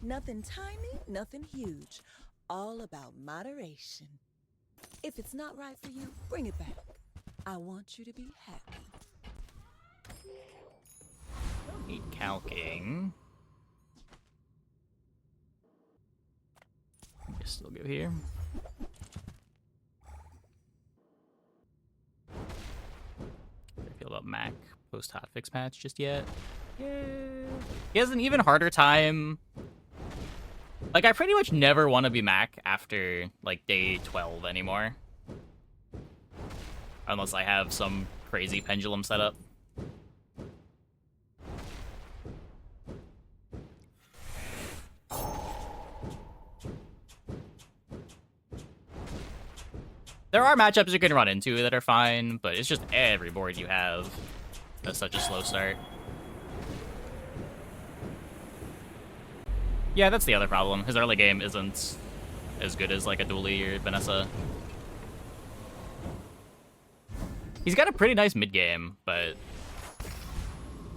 Nothing tiny, nothing huge. All about moderation. If it's not right for you, bring it back. I want you to be happy. Need calking. Guess we'll go here. How do I feel about Mac post hotfix patch just yet? Yeah. He has an even harder time. Like, I pretty much never want to be Mac after, like, day 12 anymore. Unless I have some crazy pendulum setup. There are matchups you can run into that are fine, but it's just every board you have that's such a slow start. Yeah, that's the other problem. His early game isn't as good as, like, a Dooley or Vanessa. He's got a pretty nice mid-game, but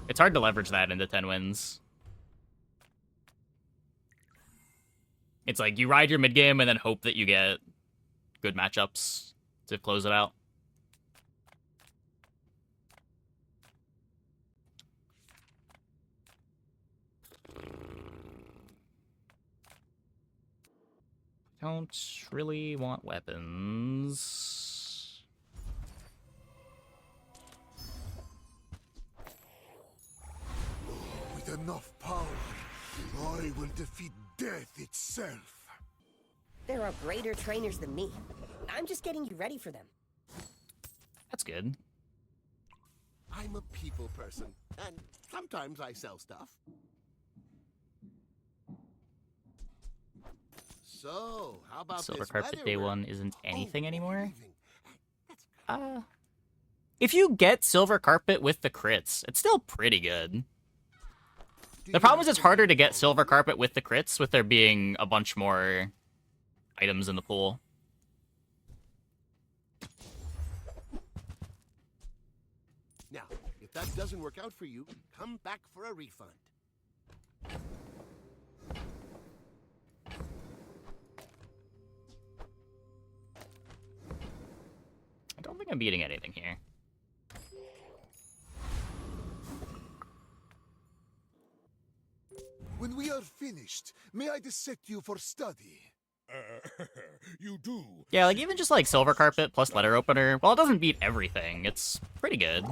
it's hard to leverage that into 10 wins. It's like, you ride your mid-game and then hope that you get good matchups to close it out. Don't really want weapons. With enough power, I will defeat death itself. There are greater trainers than me. I'm just getting you ready for them. That's good. I'm a people person, and sometimes I sell stuff. So, how about Silver this Carpet weather Day we're- 1 isn't anything Oh, anymore. leaving. That's If you get Silver Carpet with the crits, it's still pretty good. Do The problem you is it's think harder to you get know Silver me? Carpet with the crits, with there being a bunch more items in the pool. Now, if that doesn't work out for you, come back for a refund. I don't think I'm beating anything here. When we are finished, may I dissect you for study? You do. Yeah, like, even just, like, Silver Carpet plus Letter Opener, well, it doesn't beat everything. It's pretty good.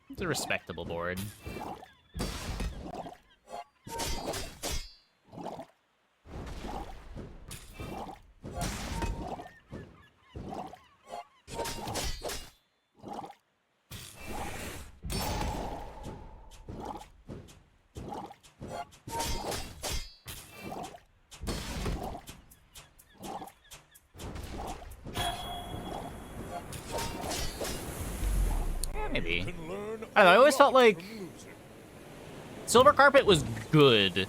It's a respectable board. Yeah, maybe. Can learn I don't know, I always a felt lot like from losing. Silver Carpet was good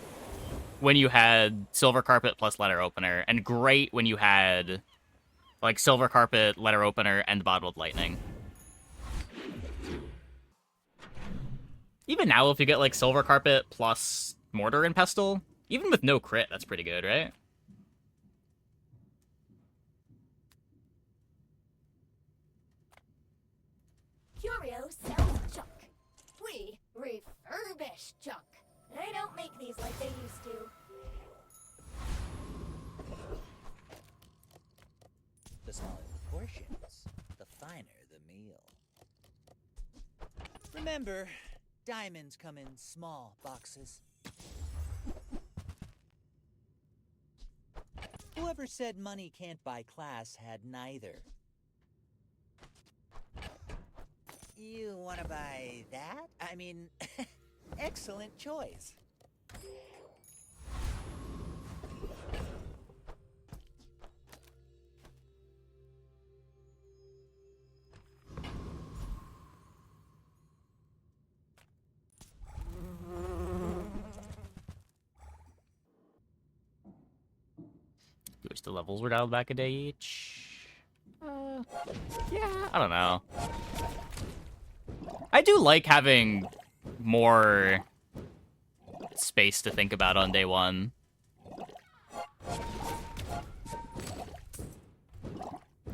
when you had Silver Carpet plus Letter Opener, and great when you had, like, Silver Carpet, Letter Opener, and Bottled Lightning. Even now, if you get, like, Silver Carpet plus Mortar and Pestle, even with no crit, that's pretty good, right? Curio sells junk. We refurbish junk. They don't make these like they used to. The smaller the portions, the finer the meal. Remember, diamonds come in small boxes. Whoever said money can't buy class had neither. You want to buy that? I mean, excellent choice. Wish the levels were dialed back a day each. Yeah, I don't know. I do like having more space to think about on day one.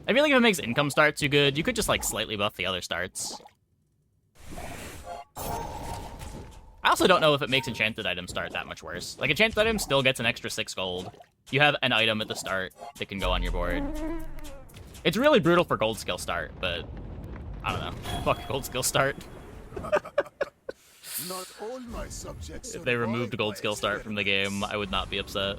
I feel like if it makes income start too good, you could just like slightly buff the other starts. I also don't know if it makes enchanted items start that much worse. Like, enchanted item still gets an extra 6 gold. You have an item at the start that can go on your board. It's really brutal for gold skill start, but I don't know. Fuck gold skill start. Not all my subjects If they removed gold skill start from the game, I would not be upset.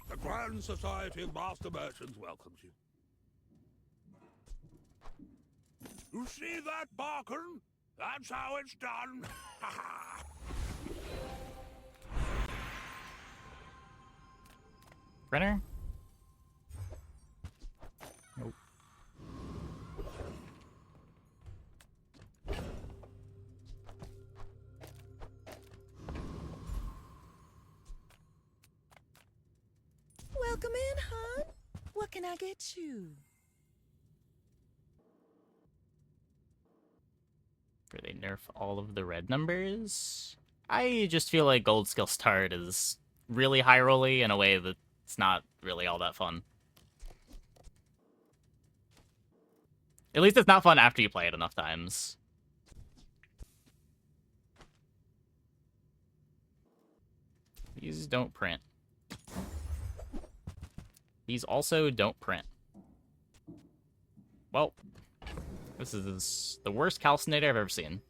The Grand Society of Master Merchants welcomes you. You see that, Barkin? That's how it's done. Brenner? Nope. Welcome in, hon. What can I get you? Where they nerf all of the red numbers? I just feel like gold skill start is really high rolly in a way that's not really all that fun. At least it's not fun after you play it enough times. These don't print. These also don't print. Well, this is the worst calcinator I've ever seen.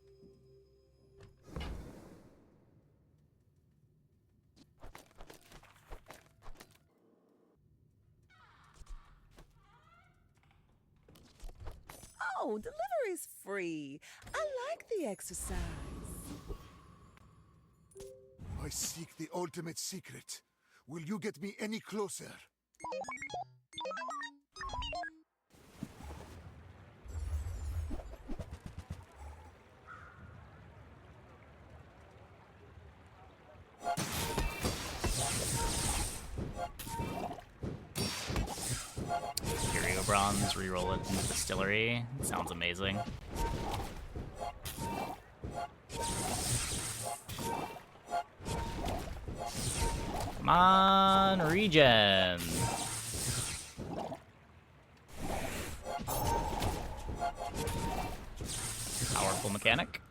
Oh, delivery's free. I like the exercise. I seek the ultimate secret. Will you get me any closer? Curio Bronze, reroll it in the distillery. Sounds amazing. Come on, regen. Powerful mechanic.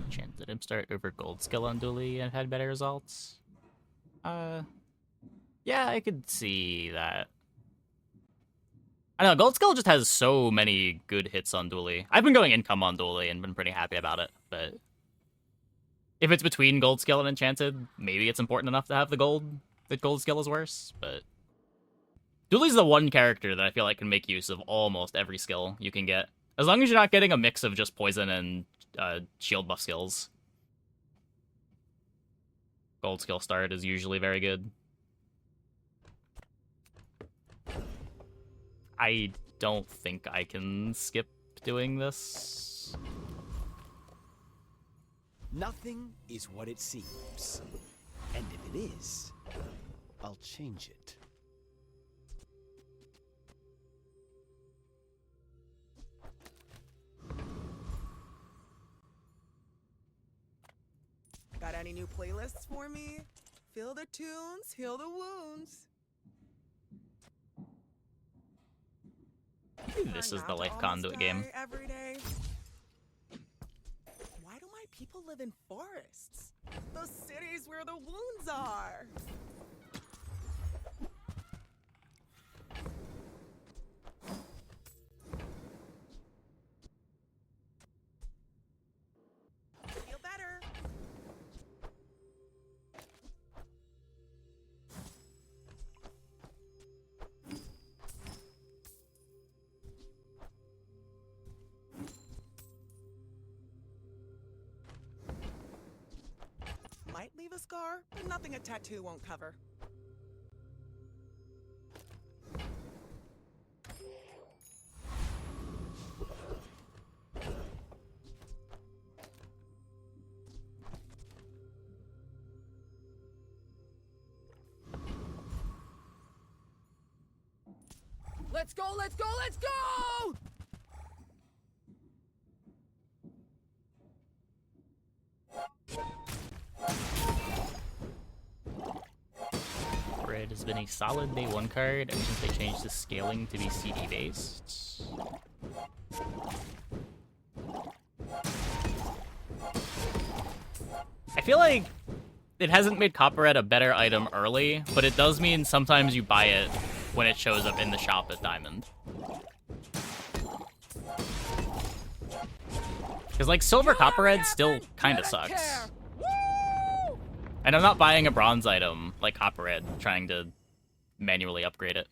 Enchanted him start over gold skill on Dooley and had better results. Yeah, I could see that. I know, gold skill just has so many good hits on Dooley. I've been going income on Dooley and been pretty happy about it, but if it's between gold skill and enchanted, maybe it's important enough to have the gold, that gold skill is worse, but Dooley's the one character that I feel like can make use of almost every skill you can get. As long as you're not getting a mix of just poison and shield buff skills. Gold skill start is usually very good. I don't think I can skip doing this. Nothing is what it seems. And if it is, I'll change it. Got any new playlists for me? Feel the tunes, heal the wounds. Maybe this is the life conduit game. Every day. Why do my people live in forests? The cities where the wounds are. might leave a scar, but nothing a tattoo won't cover. Let's go, let's go, let's go! Red has been a solid day 1 card ever since they changed the scaling to be CD based. I feel like it hasn't made Copper Red a better item early, but it does mean sometimes you buy it when it shows up in the shop at Diamond. Because, like, Silver Copper Red still kind of sucks. And I'm not buying a bronze item like Copper Red, trying to manually upgrade it.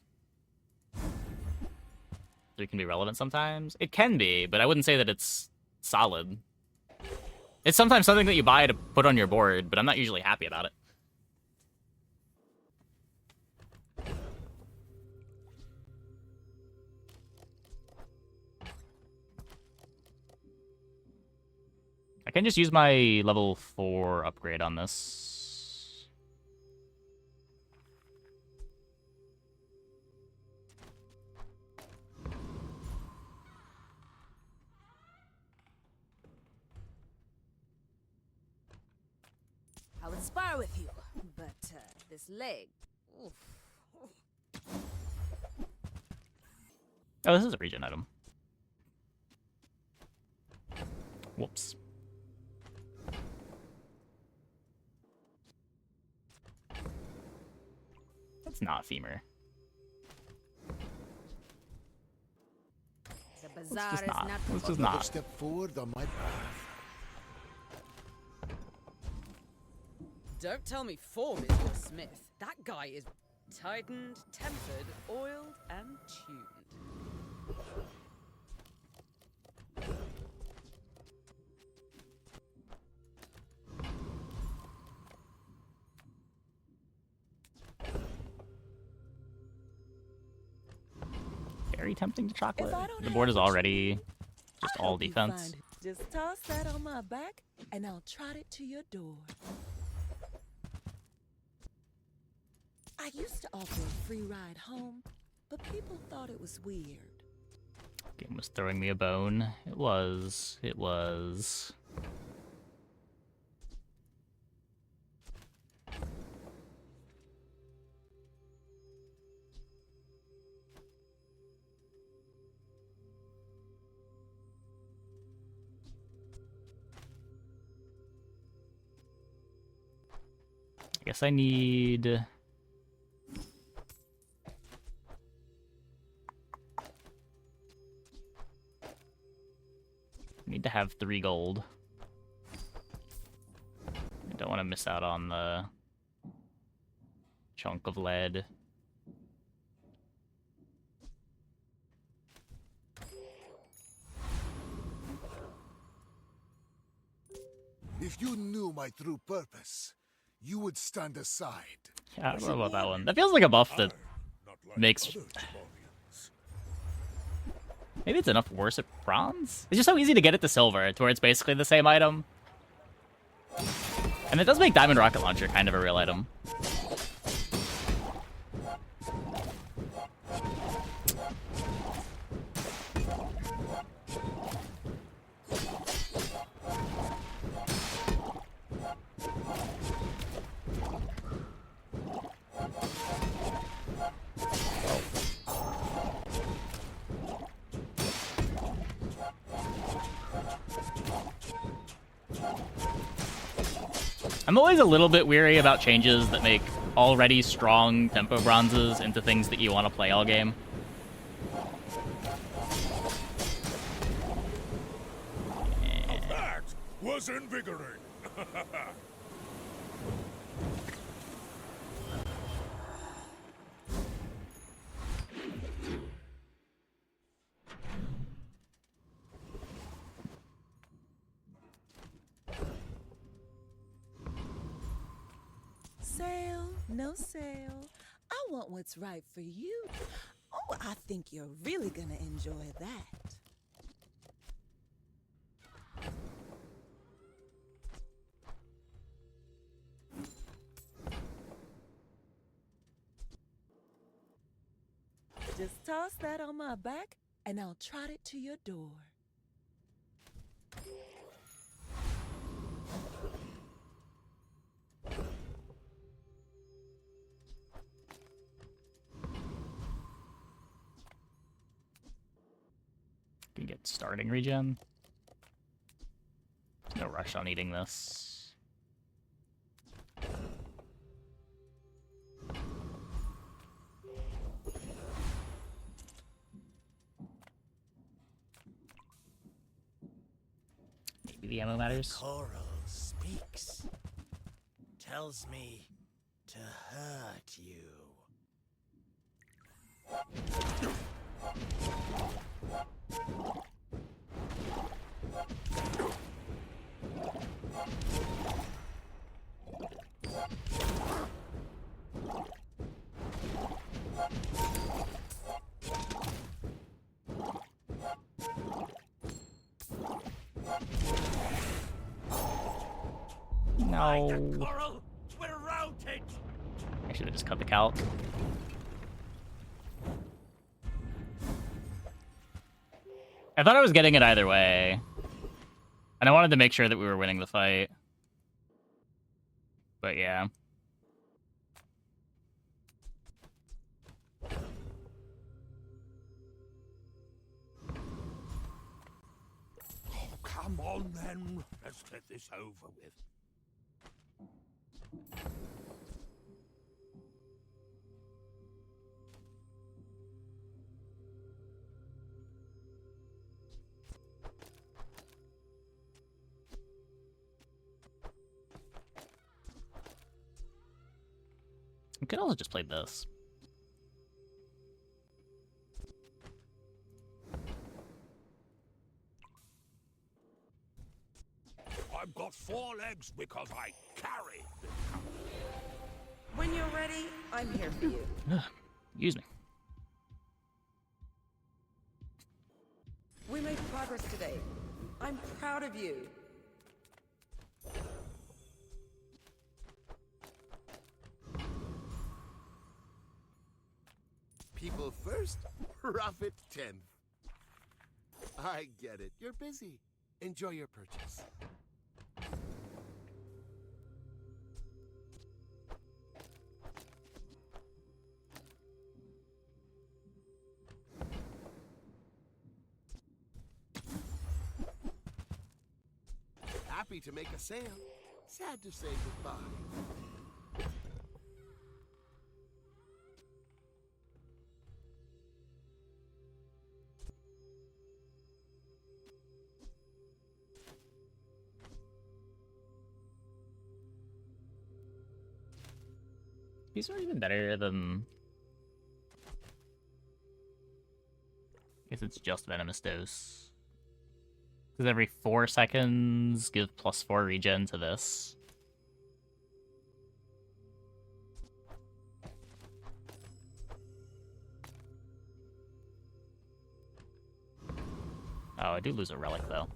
It can be relevant sometimes. It can be, but I wouldn't say that it's solid. It's sometimes something that you buy to put on your board, but I'm not usually happy about it. I can just use my level 4 upgrade on this. I'll inspire with you, but this leg. Oof. Oh, this is a regen item. Whoops. That's not femur. The Let's bazaar just is not. not. Let's just Another not. step forward on my path. Don't tell me Form is your smith. That guy is tightened, tempered, oiled, and tuned. Very tempting to If I chocolate. don't The board have is what you already need, just I all hope you defense. find it. Just toss that on my back, and I'll trot it to your door. I used to offer a free ride home, but people thought it was weird. Game was throwing me a bone. It was. It was. I guess I need... need to have 3 gold. I don't want to miss out on the chunk of lead. If you knew my true purpose, you would stand aside. Yeah, I don't know about that one. That feels like a buff that Not like makes... other Jamorians. Maybe it's enough worse at bronze? It's just so easy to get it to silver, to where it's basically the same item. And it does make Diamond Rocket Launcher kind of a real item. I'm always a little bit weary about changes that make already strong tempo bronzes into things that you want to play all game. That was invigorating. No sale. I want what's right for you. Oh, I think you're really gonna enjoy that. Just toss that on my back, and I'll trot it to your door. Can get starting regen. No rush on eating this. Maybe the ammo matters. Coral speaks. Tells me to hurt you. No. Coral, we're routed. I should have just cut the calc. I thought I was getting it either way. And I wanted to make sure that we were winning the fight. But yeah. Oh, come on then. Let's get this over with. We could also just play this. I've got 4 legs because I carry this house. When you're ready, I'm here for you. Excuse me. We made progress today. I'm proud of you. People first, profit 10th. I get it. You're busy. Enjoy your purchase. Happy to make a sale. Sad to say goodbye. These are even better than... I guess it's just Venomous Dose. Because every 4 seconds, give +4 regen to this. Oh, I do lose a relic, though.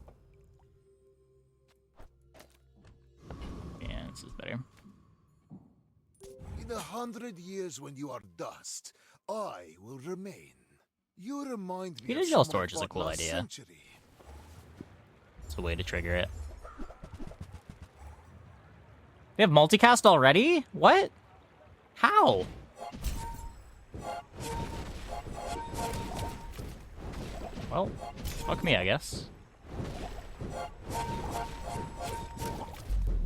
Yeah, this is better. In 100 years when you are dust, I will remain. You remind me Heated of gel someone I storage is a fought cool last idea. century. It's a way to trigger it. They have multicast already? What? How? Well, fuck me, I guess.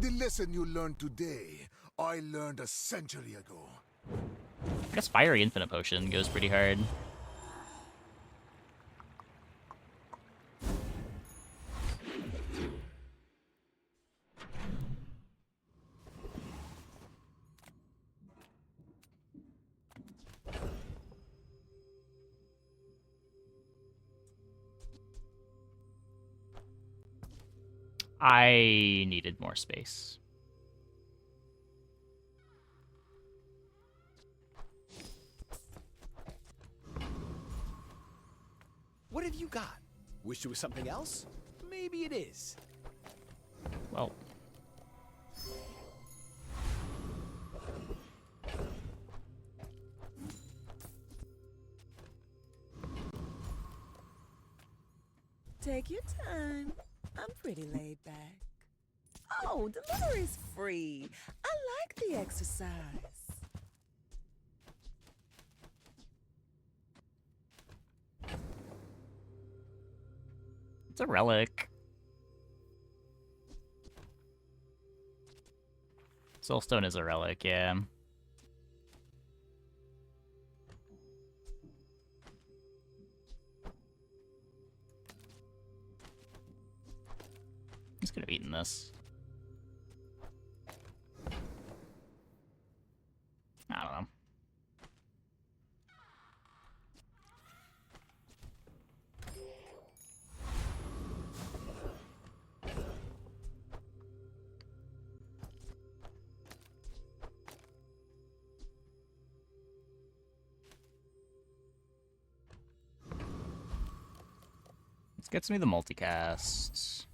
The lesson you learned today, I learned a century ago. I guess Fiery Infinite Potion goes pretty hard. I needed more space. have you got? Wish it was something else? Maybe it is. Well. Take your time. I'm pretty laid back. Oh, delivery's free. I like the exercise. It's a relic. Soulstone is a relic, yeah. He's could have eaten this. I don't know. This gets me the multicast.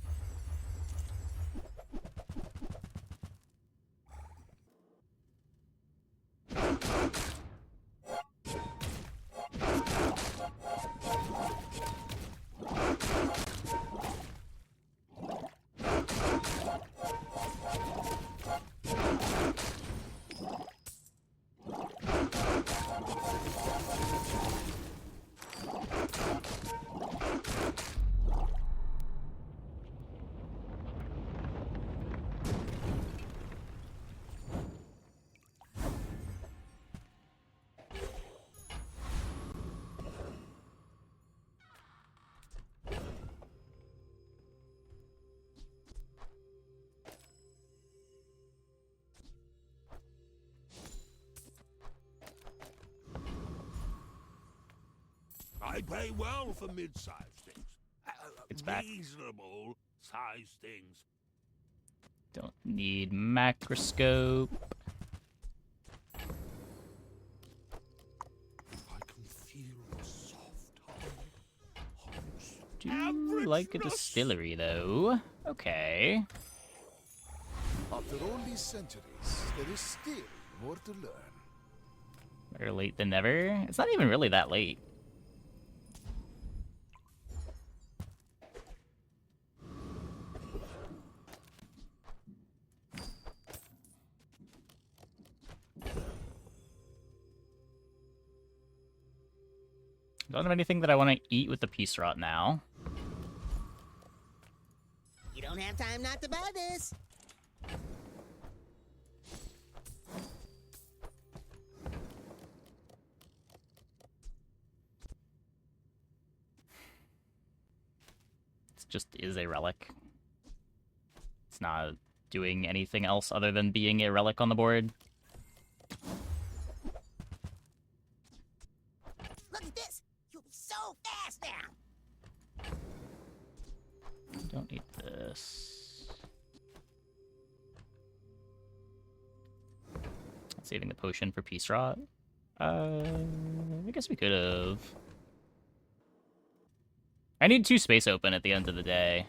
I pay well for mid-sized things. It's back. Reasonable-sized things. Don't need macroscope. I can feel the soft hearts. Do like a distillery, though. Okay. After all these centuries, there is still more to learn. Better late than never. It's not even really that late. Don't have anything that I want to eat with the peace rot now. You don't have time not to buy this. It just is a relic. It's not doing anything else other than being a relic on the board. Look at this. You'll be so fast now. Don't need this. Saving the potion for peace rot. I guess we could have. I need 2 space open at the end of the day.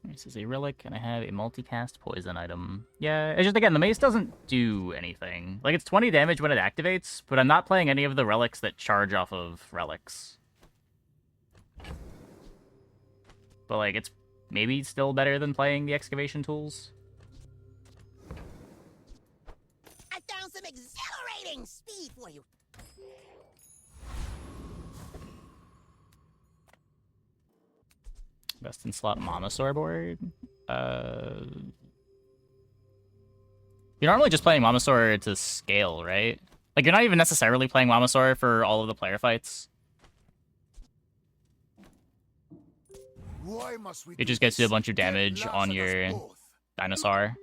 This is a relic, and I have a multicast poison item. Yeah, it's just, again, the mace doesn't do anything. Like, it's 20 damage when it activates, but I'm not playing any of the relics that charge off of relics. But, like, it's maybe still better than playing the excavation tools. I found some exhilarating speed for you. Best in slot Momosaur board. You're normally just playing Momosaur to scale, right? Like, you're not even necessarily playing Momosaur for all of the player fights. Why must we It just gets you a bunch of damage on your dinosaur.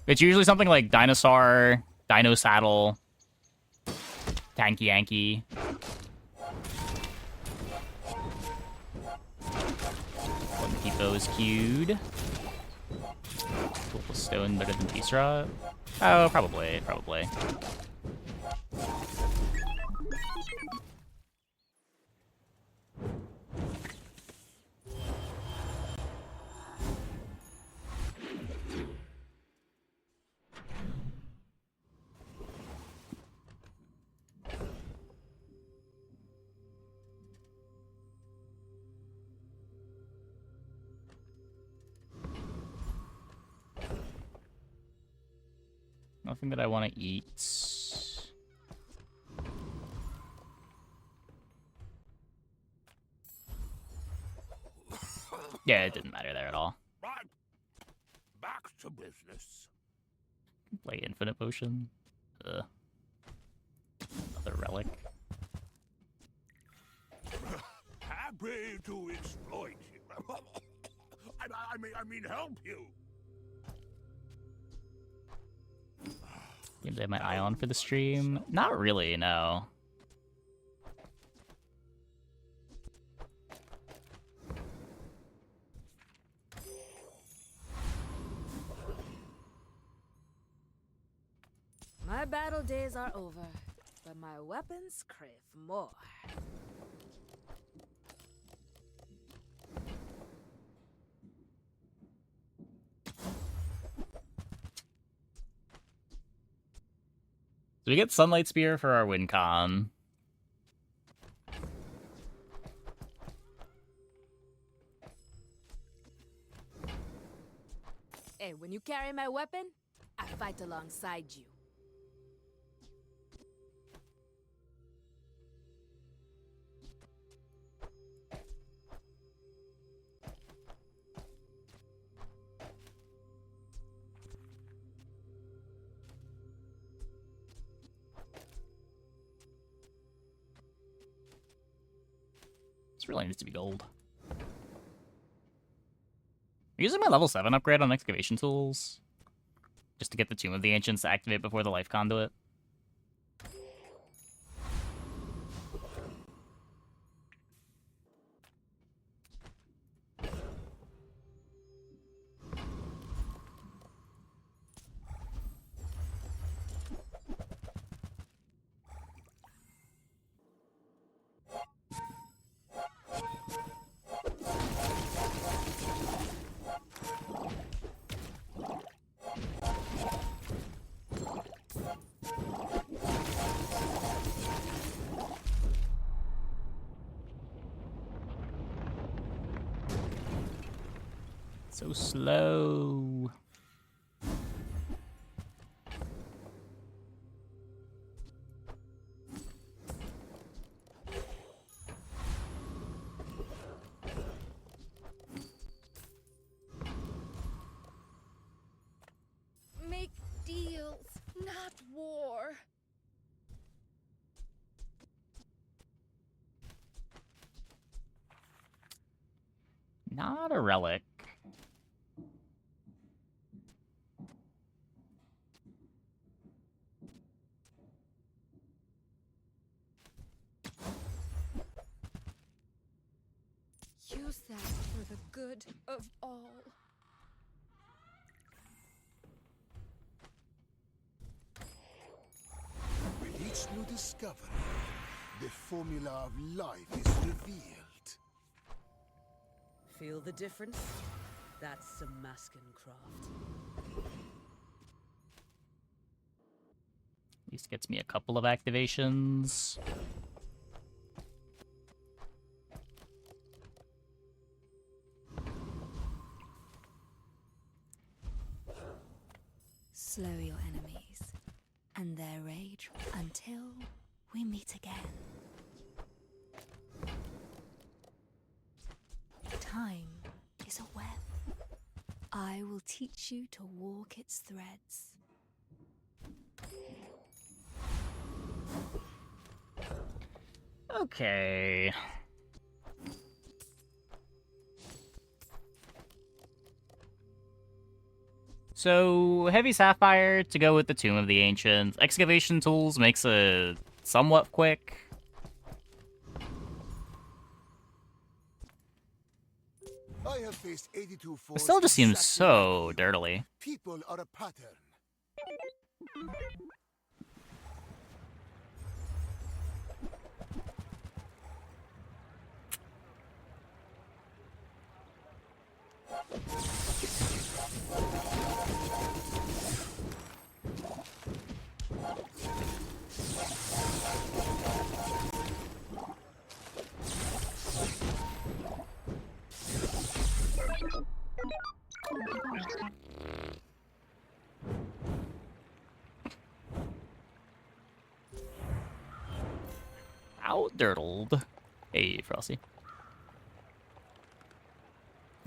It's usually something like Dinosaur, Dino Saddle. Tanky Yankee. One Pipo is queued. Cool Stone better than T-Straw? Oh, probably. Nothing that I want to eat. Yeah, it didn't matter there at all. Right. Back to business. Play Infinite Potion. Ugh. Another relic. Happy to exploit you. I mean, help you. Maybe they have my eye on for the stream. Not really, no. My battle days are over, but my weapons crave more. So we get Sunlight Spear for our win con. Hey, when you carry my weapon, I fight alongside you. This really needs to be gold. I'm using my level 7 upgrade on excavation tools. Just to get the Tomb of the Ancients to activate before the life conduit. So slow. Make deals, not war. Not a relic. Use that for the good of all. With each new discovery, the formula of life is revealed. Feel the difference? That's some masking craft. At least gets me a couple of activations. Slow your enemies and their rage until we meet again. Time is a web. I will teach you to walk its threads. Okay. So, heavy sapphire to go with the Tomb of the Ancients. Excavation tools makes it somewhat quick. I have faced 82 It still just seems exactly so like you. dirtily. People are a pattern. Outdirtled. Hey, Frosty.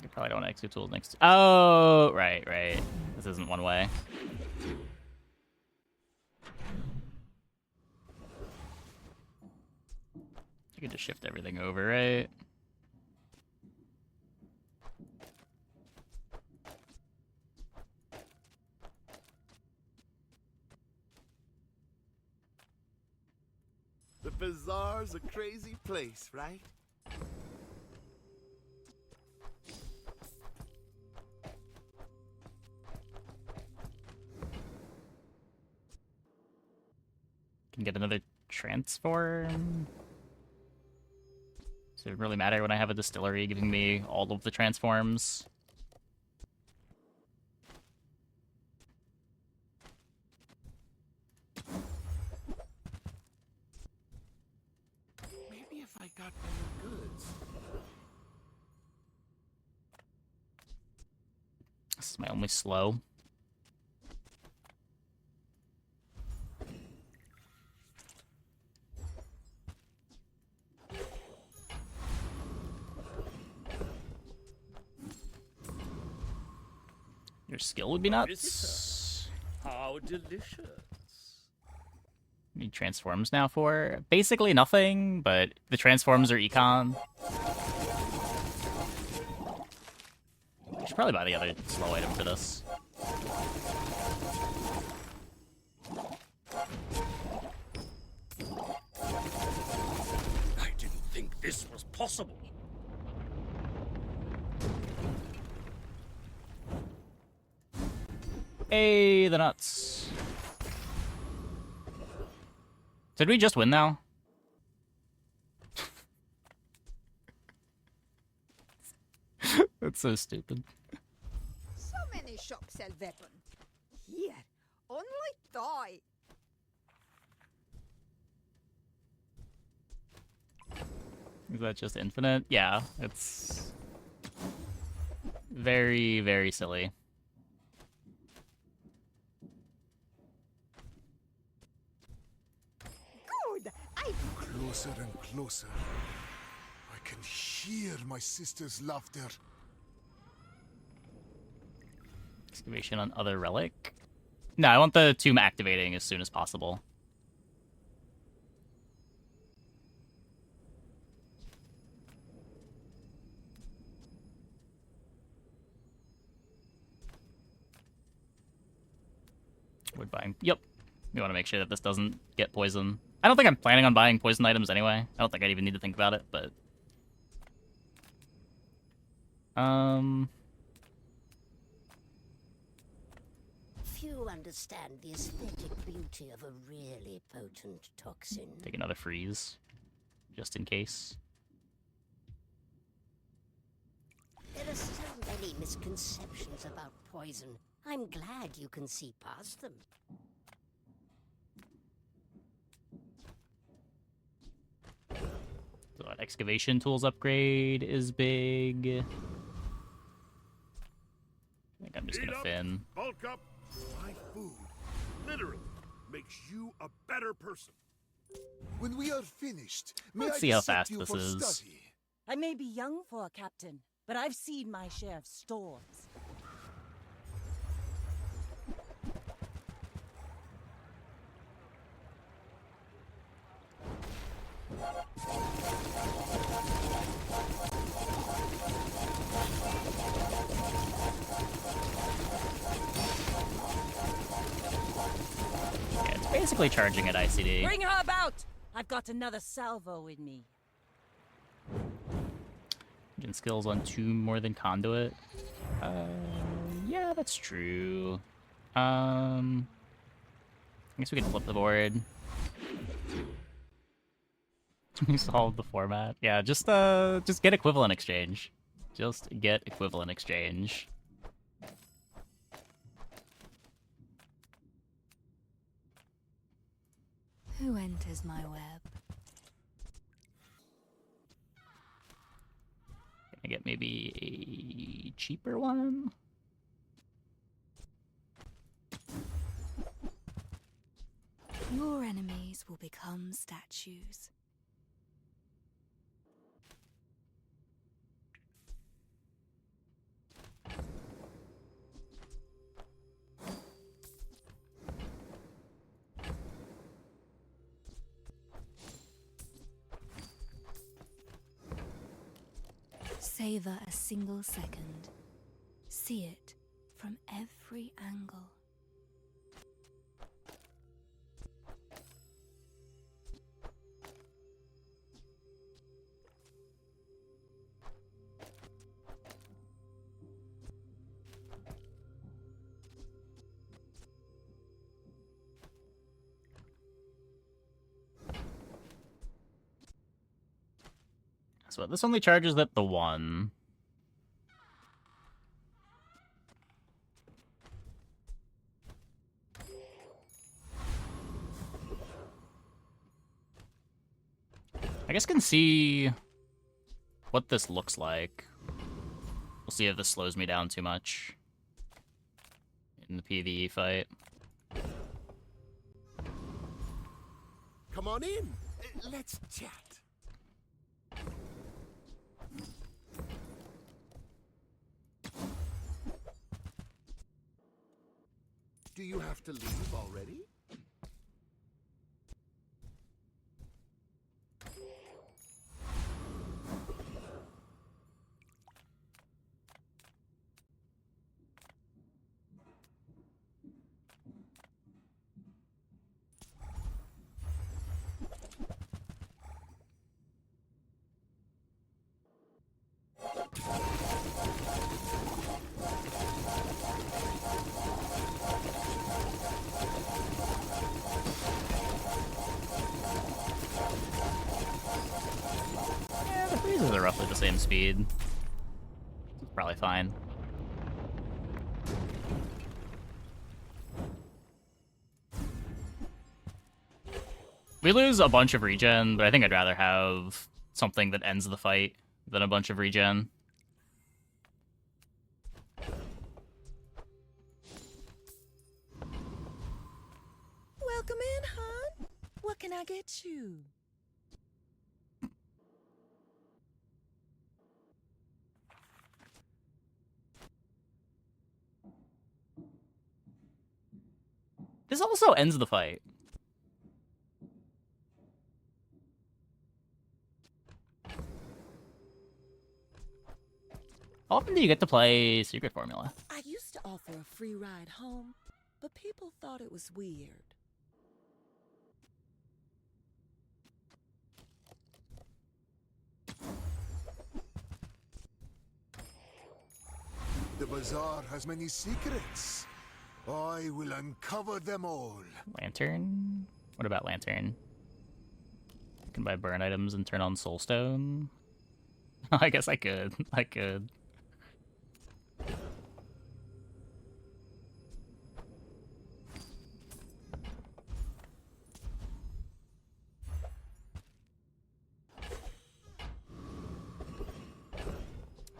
You probably don't want to execute tools next. Oh, right. This isn't one way. You could just shift everything over, right? The Bazaar's a crazy place, right? Can get another transform. Does it really matter when I have a distillery giving me all of the transforms? Maybe if I got better goods. This is my only slow. Your skill would be nuts. How delicious. Need transforms now for basically nothing, but the transforms are econ. I should probably buy the other slow item for this. I didn't think this was possible. Hey, the nuts. Did we just win now? That's so stupid. So many shops sell weapon. Here, only die. Is that just infinite? Yeah, it's very, very silly. Good. Closer and closer. I can hear my sister's laughter. Excavation on other relic? No, I want the tomb activating as soon as possible. We're buying. Yep. We want to make sure that this doesn't get poison. I don't think I'm planning on buying poison items anyway. I don't think I'd even need to think about it, but... Few understand the aesthetic beauty of a really potent toxin. Take another freeze, just in case. There are so many misconceptions about poison. I'm glad you can see past them. So that excavation tools upgrade is big. I think I'm just Eat gonna up, fin. Bulk up. My food, literally, makes you a better person. When we are finished, may Let's I see how accept fast you this for is. study? I may be young for a captain, but I've seen my share of storms. basically charging at ICD. Bring her about! I've got another salvo in me. Engine skills on 2 more than conduit. Yeah, that's true. I guess we could flip the board. We solved the format. Yeah, just get equivalent exchange. Just get equivalent exchange. Who enters my web? Can I get maybe a cheaper one? Your enemies will become statues. Savor a single second. See it from every angle. So this only charges at the 1. I guess I can see what this looks like. We'll see if this slows me down too much in the PvE fight. Come on in. Let's chat. Do you have to leave already? Yeah, the freezes are roughly the same speed. It's probably fine. We lose a bunch of regen, but I think I'd rather have something that ends the fight than a bunch of regen. Welcome in, hon. What can I get you? This also ends the fight. How often do you get to play Secret Formula? I used to offer a free ride home, but people thought it was weird. The Bazaar has many secrets. I will uncover them all. Lantern? What about Lantern? I can buy burn items and turn on Soulstone. I guess I could. I could.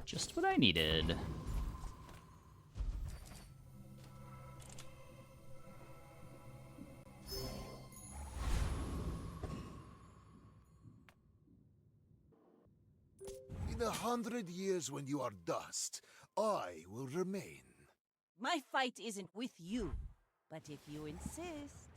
Just what I needed. In 100 years when you are dust, I will remain. My fight isn't with you, but if you insist.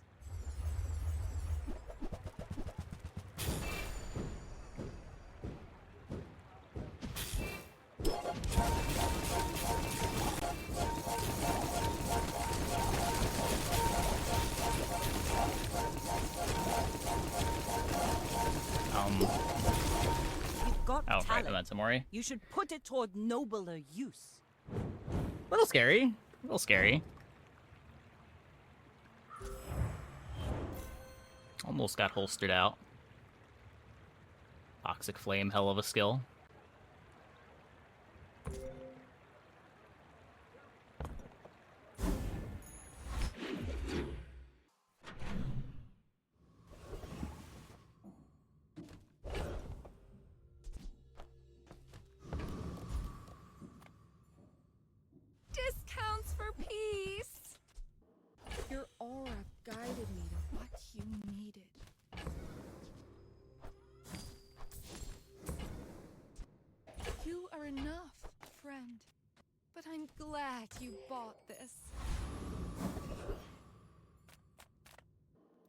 Mori. You should put it toward nobler use. A little scary. A little scary. Almost got holstered out. Toxic Flame, hell of a skill. Discounts for peace. Your aura guided me to what you needed. You are enough, friend. But I'm glad you bought this.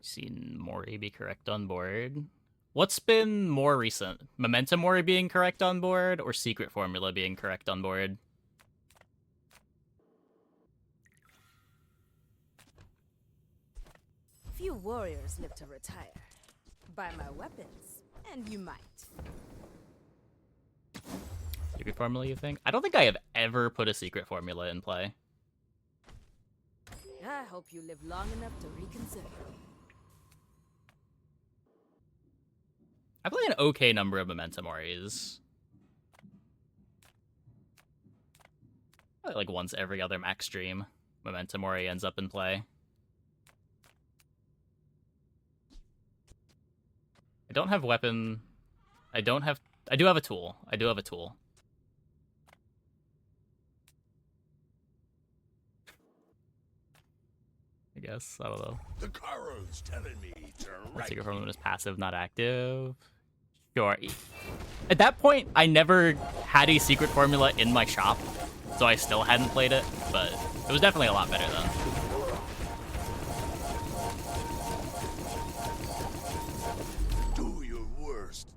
Seen Mori be correct on board. What's been more recent? Momentum Mori being correct on board, or Secret Formula being correct on board? Few warriors live to retire. Buy my weapons, and you might. Secret Formula, you think? I don't think I have ever put a Secret Formula in play. I hope you live long enough to reconsider. I play an okay number of Momentum Moris. Probably like once every other max stream, Momentum Mori ends up in play. I don't have weapon. I do have a tool. I do have a tool. I guess. I don't know. The Kara's telling me to write. Secret Formula is passive, not active. Sure. At that point, I never had a Secret Formula in my shop, so I still hadn't played it, but it was definitely a lot better then. Do your worst,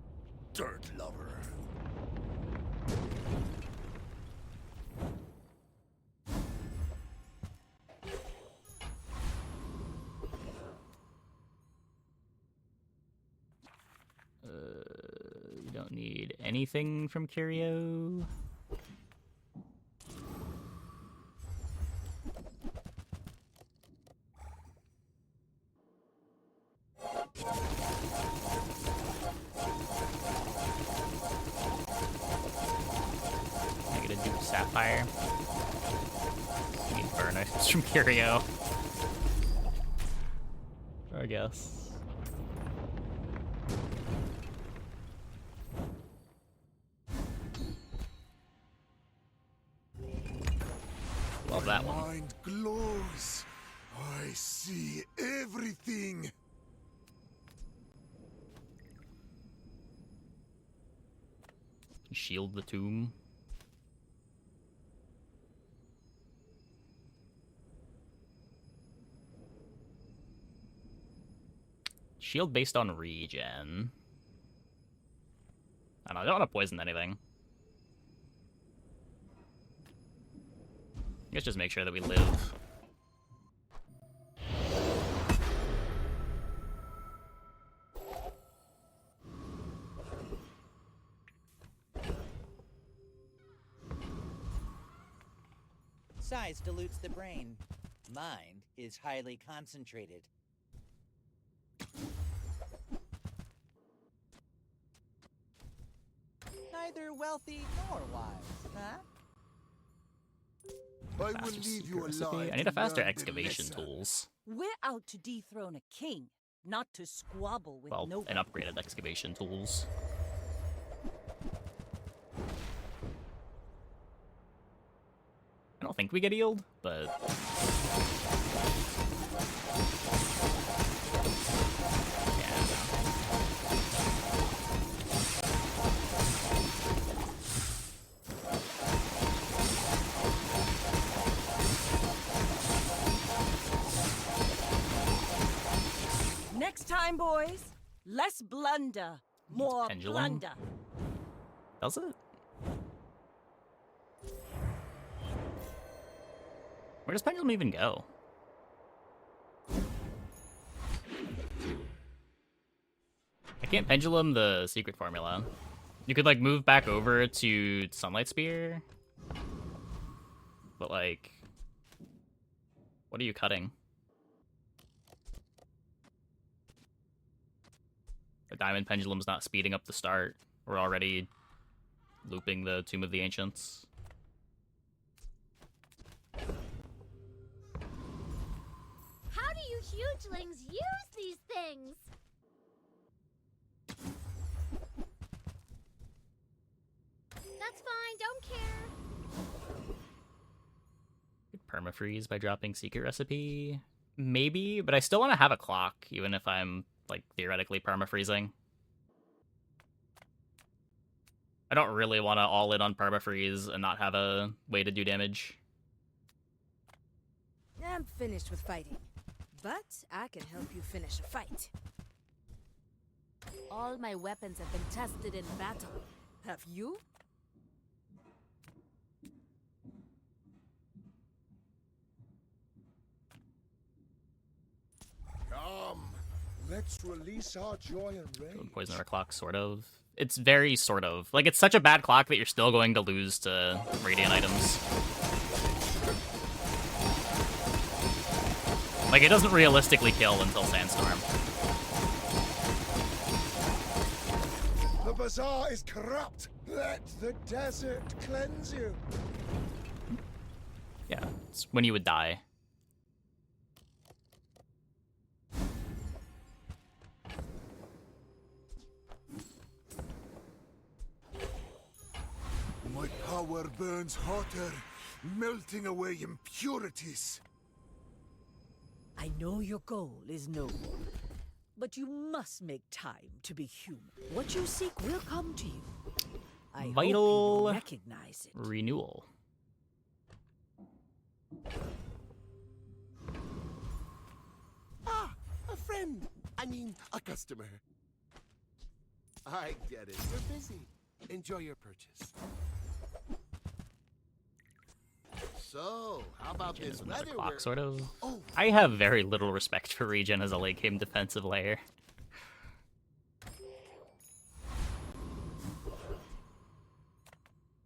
dirt lover. We don't need anything from Curio. Negative Duke Sapphire. We need Burnish from Curio. I guess. Love that one. Mind glows. I see everything. Shield the tomb. Shield based on regen. I don't want to poison anything. Let's just make sure that we live. Size dilutes the brain. Mind is highly concentrated. Neither wealthy nor wise, huh? I will Faster leave secret you recipe. alive. I need to a faster learn the excavation lesson. tools. We're out to dethrone a king, not to squabble with Well, no. and upgraded excavation tools. I don't think we get healed, but yeah. Next time, boys, less blunder, more Pendulum? plunder. Does it? Where does Pendulum even go? I can't Pendulum the secret formula. You could, like, move back over to Sunlight Spear. But, like... What are you cutting? The Diamond Pendulum's not speeding up the start. We're already looping the Tomb of the Ancients. How do you hugelings use these things? That's fine, don't care. Permafreeze by dropping Secret Recipe? Maybe, but I still want to have a clock, even if I'm, like, theoretically permafreezing. I don't really want to all in on permafreeze and not have a way to do damage. I'm finished with fighting, but I can help you finish a fight. All my weapons have been tested in battle. Have you? Come, let's release our joy and rage. Poison our clock, sort of. It's very sort of. Like, it's such a bad clock that you're still going to lose to Radiant items. Like, it doesn't realistically kill until Sandstorm. The Bazaar is corrupt. Let the desert cleanse you. Yeah, it's when you would die. My power burns hotter, melting away impurities. I know your goal is noble, but you must make time to be human. What you seek will come to you. I hope you will Vital recognize it. renewal. Ah, a friend. I mean, a customer. I get it. You're busy. Enjoy your purchase. So, how about Regen this is another weather? clock, sort of. Oh. I have very little respect for Regen as a late game defensive layer.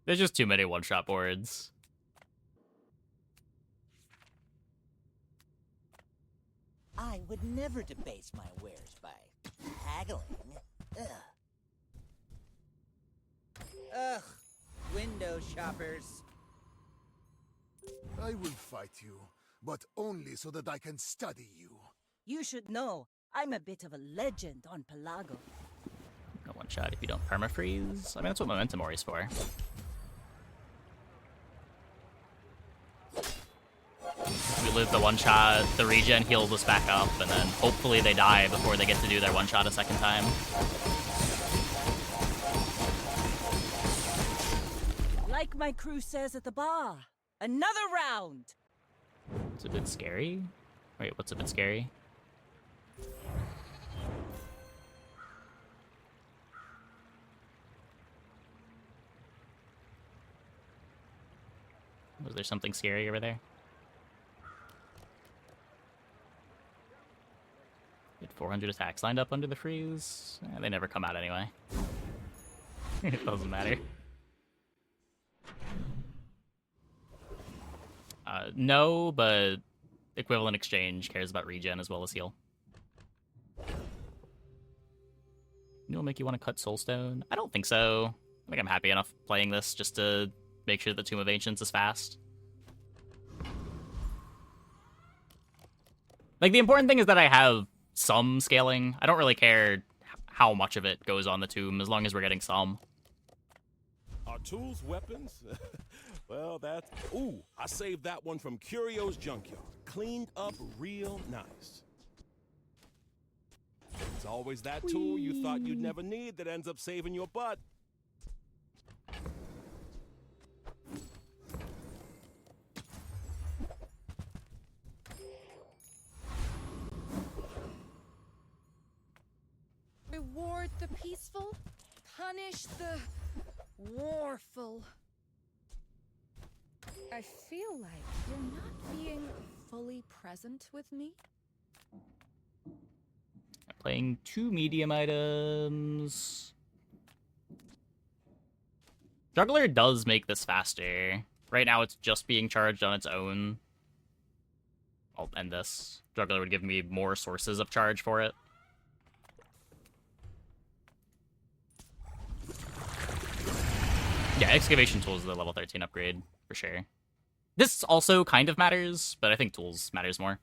There's just too many one-shot boards. I would never debase my wares by haggling. Ugh. Ugh, window shoppers. I will fight you, but only so that I can study you. You should know, I'm a bit of a legend on Pelago. No one-shot if you don't permafreeze. I mean, that's what Momentum Ore is for. We live the one-shot, the regen heals us back up, and then hopefully they die before they get to do their one-shot a second time. Like my crew says at the bar, another round! It's a bit scary. Wait, what's a bit scary? Was there something scary over there? Get 400 attacks lined up under the freeze. They never come out anyway. It doesn't matter. No, but Equivalent Exchange cares about regen as well as heal. It'll make you want to cut Soulstone? I don't think so. I think I'm happy enough playing this just to make sure the Tomb of Ancients is fast. Like, the important thing is that I have some scaling. I don't really care how much of it goes on the tomb, as long as we're getting some. Our tools, weapons? Well, that's... Ooh, I saved that one from Curio's Junkyard. Cleaned up real nice. It's always that tool you thought you'd never need that ends up saving your butt. Reward the peaceful, punish the warful. I feel like you're not being fully present with me. Playing 2 medium items. Juggler does make this faster. Right now it's just being charged on its own. I'll end this. Juggler would give me more sources of charge for it. Yeah, Excavation Tools is the level 13 upgrade, for sure. This also kind of matters, but I think Tools matters more.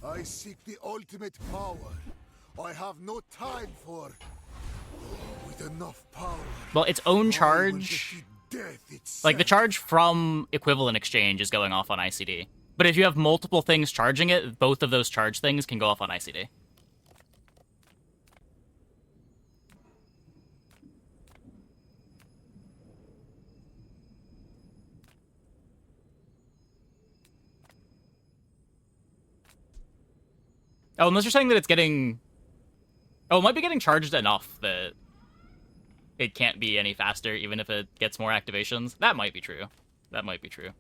I seek the ultimate power. I have no time for... With enough power... Well, its own charge... Like, the charge from Equivalent Exchange is going off on ICD. But if you have multiple things charging it, both of those charge things can go off on ICD. Oh, unless you're saying that it's getting... Oh, it might be getting charged enough that it can't be any faster, even if it gets more activations. That might be true. That might be true.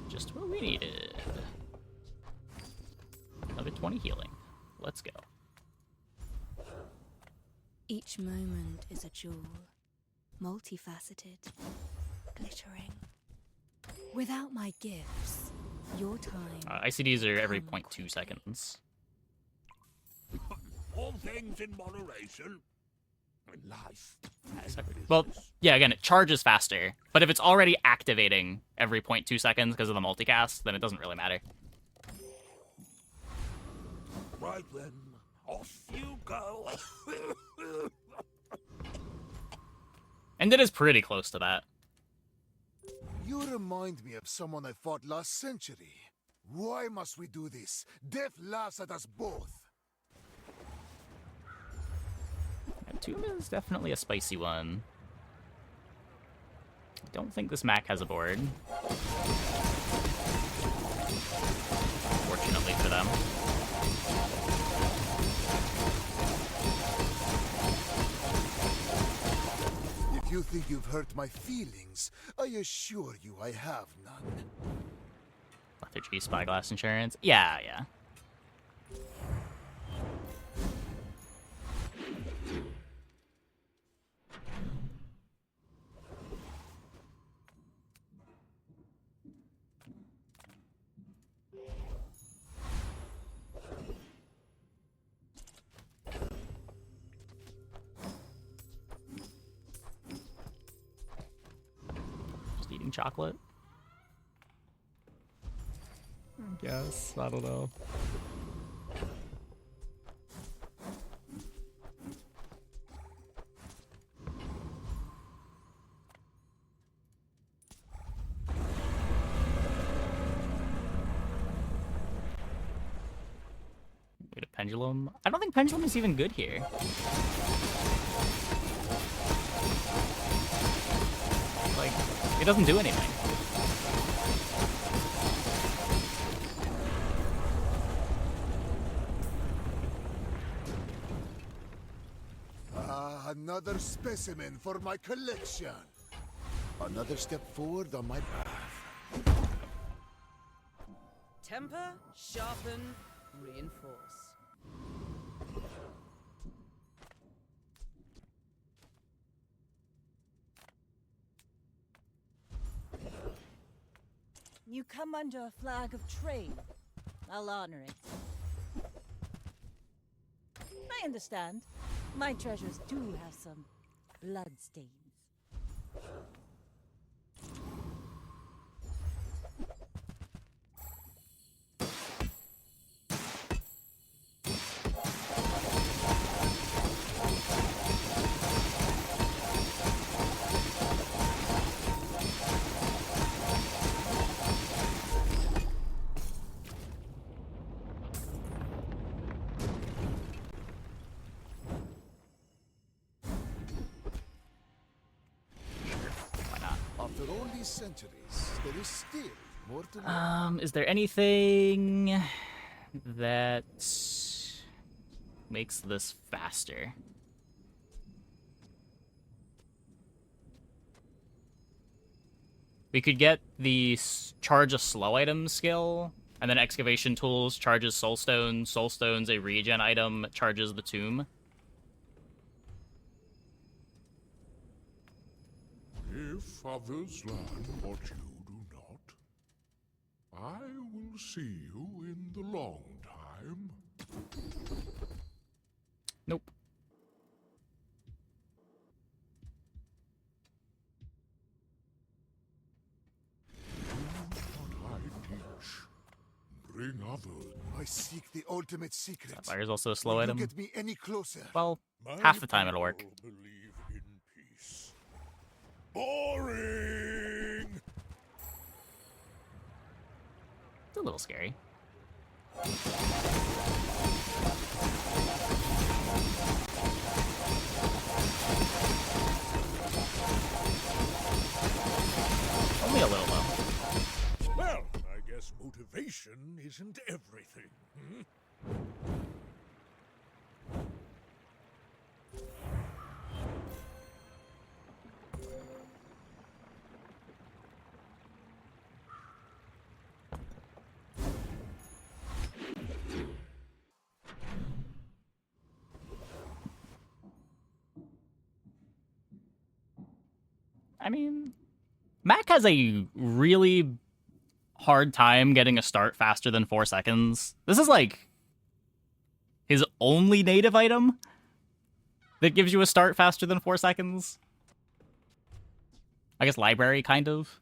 Just what we needed. Another 20 healing. Let's go. Each moment is a jewel, multifaceted, glittering. Without my gifts, your time... ICDs are every 0.2 seconds. All things in moderation. Life. Well, yeah, again, it charges faster, but if it's already activating every 0.2 seconds because of the multicast, then it doesn't really matter. Right then, off you go. And it is pretty close to that. You remind me of someone I fought last century. Why must we do this? Death laughs at us both. Tomb is definitely a spicy one. I don't think this Mac has a board. Fortunately for them. If you think you've hurt my feelings, I assure you I have none. Lethargy, Spyglass Insurance. Yeah, yeah. Chocolate? I guess. I don't know. Wait, a pendulum? I don't think pendulum is even good here. Like, it doesn't do anything. Another specimen for my collection. Another step forward on my path. Temper, sharpen, reinforce. You come under a flag of trade. I'll honor it. I understand. My treasures do have some bloodstains. After all these centuries, there is still More to learn. Is there anything that makes this faster? We could get the charge a slow item skill, and then excavation tools charges soulstone. Soulstone's a regen item, charges the tomb. If others learn what you do not, I will see you in the long time. Nope. What I teach, bring others. I seek the ultimate secret. Sapphire is also a slow Will item. you get me any closer? Well, half the time it'll work. Believe in peace. Boring. It's a little scary. Only a little low. Well, I guess motivation isn't everything. Hmm? I mean, Mac has a really hard time getting a start faster than 4 seconds. This is like his only native item that gives you a start faster than 4 seconds. I guess library, kind of.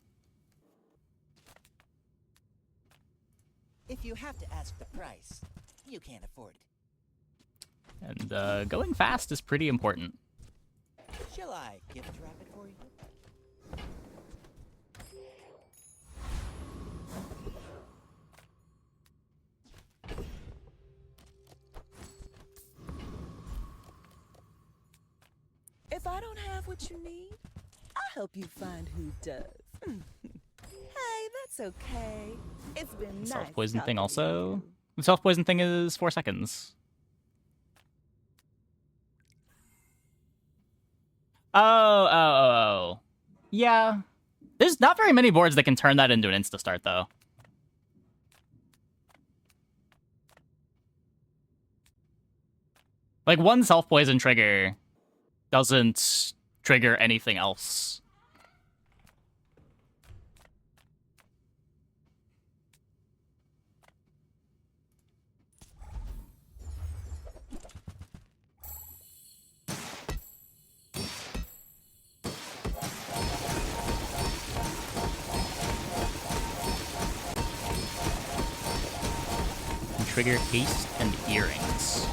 If you have to ask the price, you can't afford it. And going fast is pretty important. Shall I gift wrap it for you? If I don't have what you need, I'll help you find who does. Hey, that's okay. It's been nice. Self-poison thing talking to also. you. The self-poison thing is 4 seconds. Oh. Yeah. There's not very many boards that can turn that into an insta-start, though. Like, one self-poison trigger doesn't trigger anything else. Trigger haste and earrings.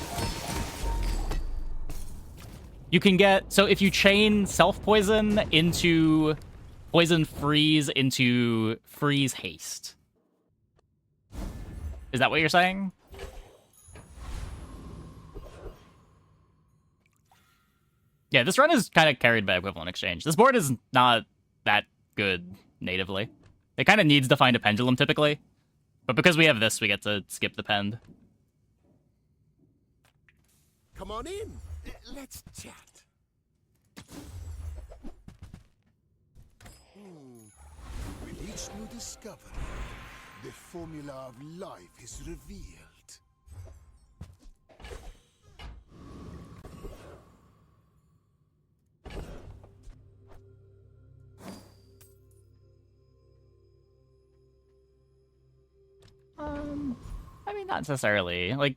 You can get, so if you chain self-poison into poison freeze into freeze haste. Is that what you're saying? Yeah, this run is kind of carried by equivalent exchange. This board is not that good natively. It kind of needs to find a pendulum typically. But because we have this, we get to skip the pend. Come on in. Let's chat. With each new discovery, the formula of life is revealed. I mean, not necessarily. Like,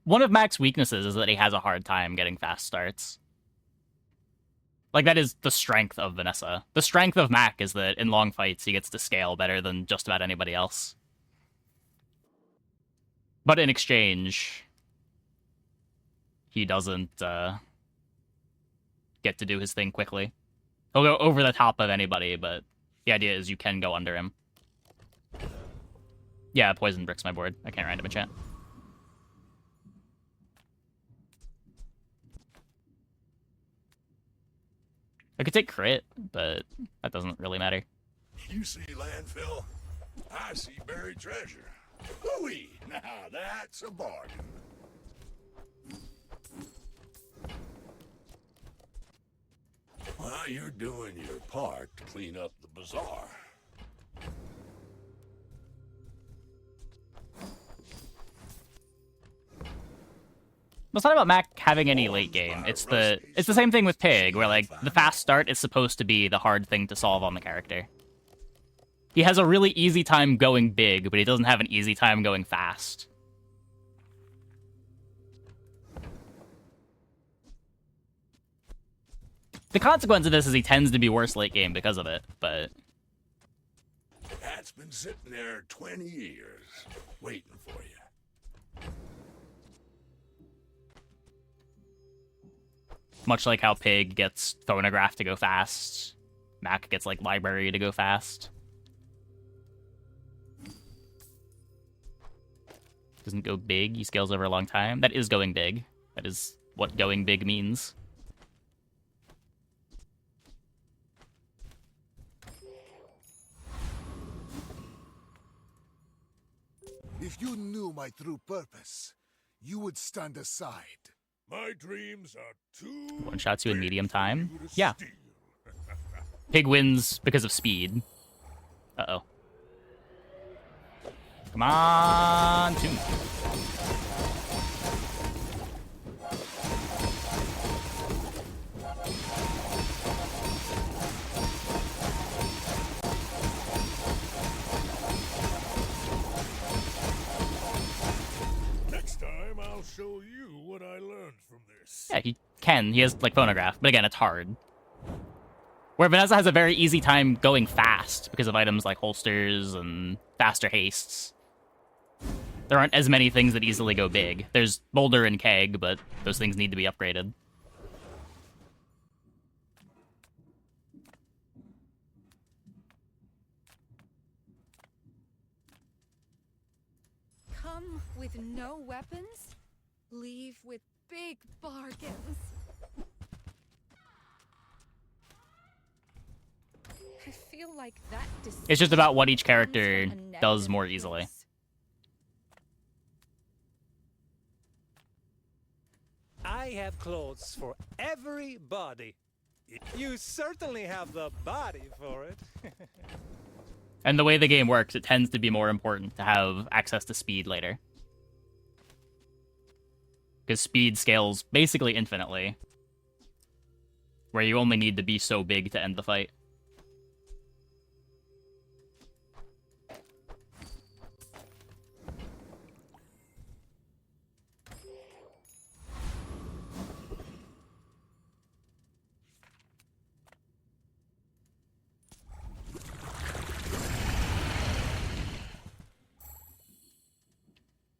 one of Mac's weaknesses is that he has a hard time getting fast starts. Like, that is the strength of Vanessa. The strength of Mac is that in long fights, he gets to scale better than just about anybody else. But in exchange, he doesn't get to do his thing quickly. He'll go over the top of anybody, but the idea is you can go under him. Yeah, poison bricks my board. I can't random a chat. I could take crit, but that doesn't really matter. You see landfill? I see buried treasure. Ooh-wee, now that's a bargain. Well, you're doing your part to clean up the bazaar. It's not about Mac having any late game. It's the same thing with Pig, where like the fast start is supposed to be the hard thing to solve on the character. He has a really easy time going big, but he doesn't have an easy time going fast. The consequence of this is he tends to be worse late game because of it, but... That's been sitting there 20 years, waiting for you. Much like how Pig gets Phonograph to go fast, Mac gets, like, Library to go fast. Doesn't go big, he scales over a long time. That is going big. That is what going big means. If you knew my true purpose, you would stand aside. My dreams are too One-shots you in medium time? Yeah. Pig wins because of speed. Uh-oh. Come on, two. Next time, I'll show you what I learned from this. Yeah, he can. He has, like, Phonograph, but again, it's hard. Where Vanessa has a very easy time going fast because of items like holsters and faster hastes. There aren't as many things that easily go big. There's Boulder and Keg, but those things need to be upgraded. Come with no weapons, leave with big bargains. I feel like that It's just about what each character does more easily. I have clothes for everybody. You certainly have the body for it. And the way the game works, it tends to be more important to have access to speed later. Because speed scales basically infinitely. Where you only need to be so big to end the fight.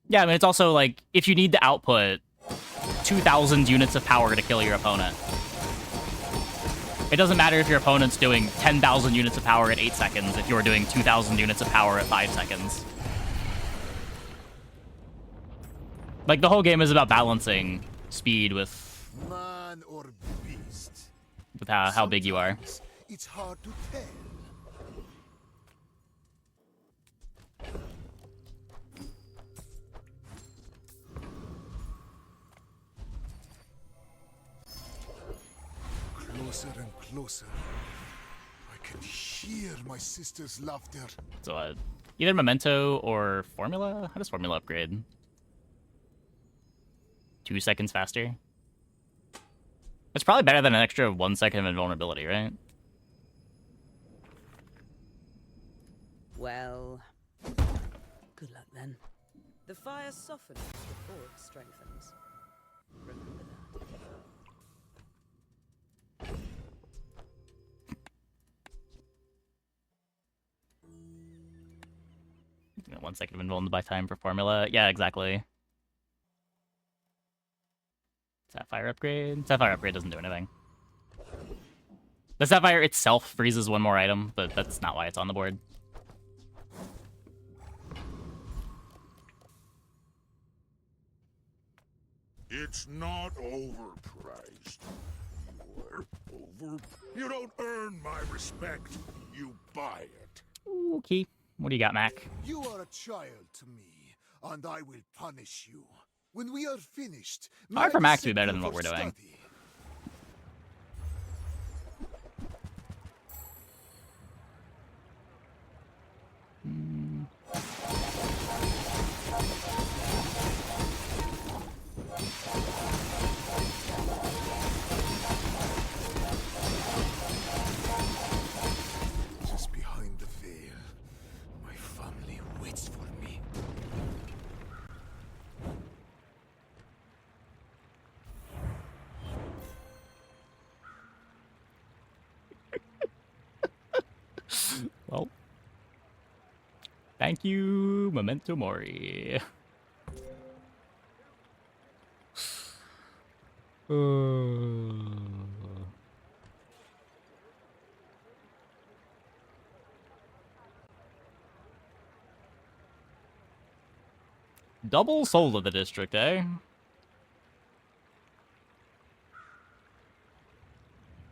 Yeah, I mean, it's also, like, if you need to output 2,000 units of power to kill your opponent, it doesn't matter if your opponent's doing 10,000 units of power at 8 seconds if you're doing 2,000 units of power at 5 seconds. Like, the whole game is about balancing speed with... Man or beast. With how big you are. It's hard to tell. Closer and closer. I can hear my sister's laughter. So, either Memento or Formula? How does Formula upgrade? 2 seconds faster? It's probably better than an extra 1 second of invulnerability, right? Well, good luck then. The fire softens before it strengthens. Remember that. Yeah, 1 second of invulnerable by time for Formula. Yeah, exactly. Sapphire upgrade? Sapphire upgrade doesn't do anything. The Sapphire itself freezes one more item, but that's not why it's on the board. It's not overpriced. You don't earn my respect. You buy it. Okay. What do you got, Mac? You are a child to me, and I will punish you. When we are finished, Hard for Mac to be set better you than what for we're doing. study. Just behind the veil, my family waits for me. Well, thank you, Memento Mori. Double soul of the district, eh?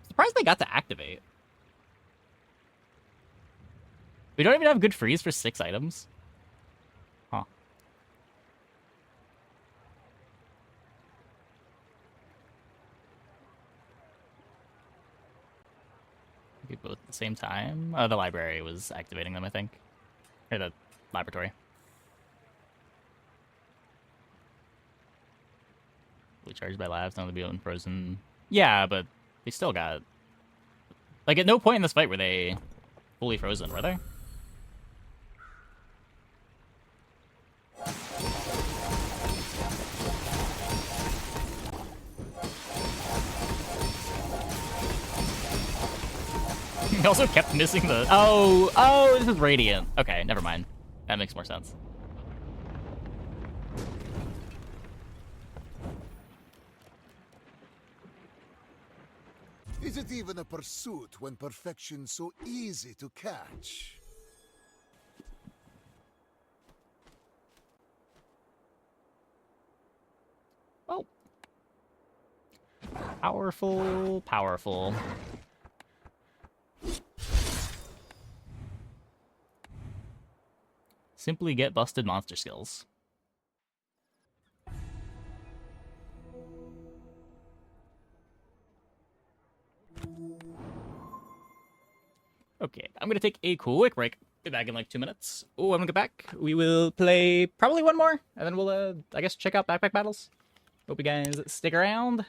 Surprised they got to activate. We don't even have good freeze for 6 items. Huh. We both at the same time? The library was activating them, I think. Or the laboratory. We charged by labs, now to be unfrozen. Yeah, but they still got... Like, at no point in this fight were they fully frozen, were they? He also kept missing the... Oh, this is Radiant. Okay, never mind. That makes more sense. Is it even a pursuit when perfection's so easy to catch? Oh. Powerful, powerful. Simply get busted monster skills. Okay, I'm gonna take a quick break. Be back in like 2 minutes. Oh, I'm gonna get back. We will play probably one more, and then we'll, I guess, check out Backpack Battles. Hope you guys stick around.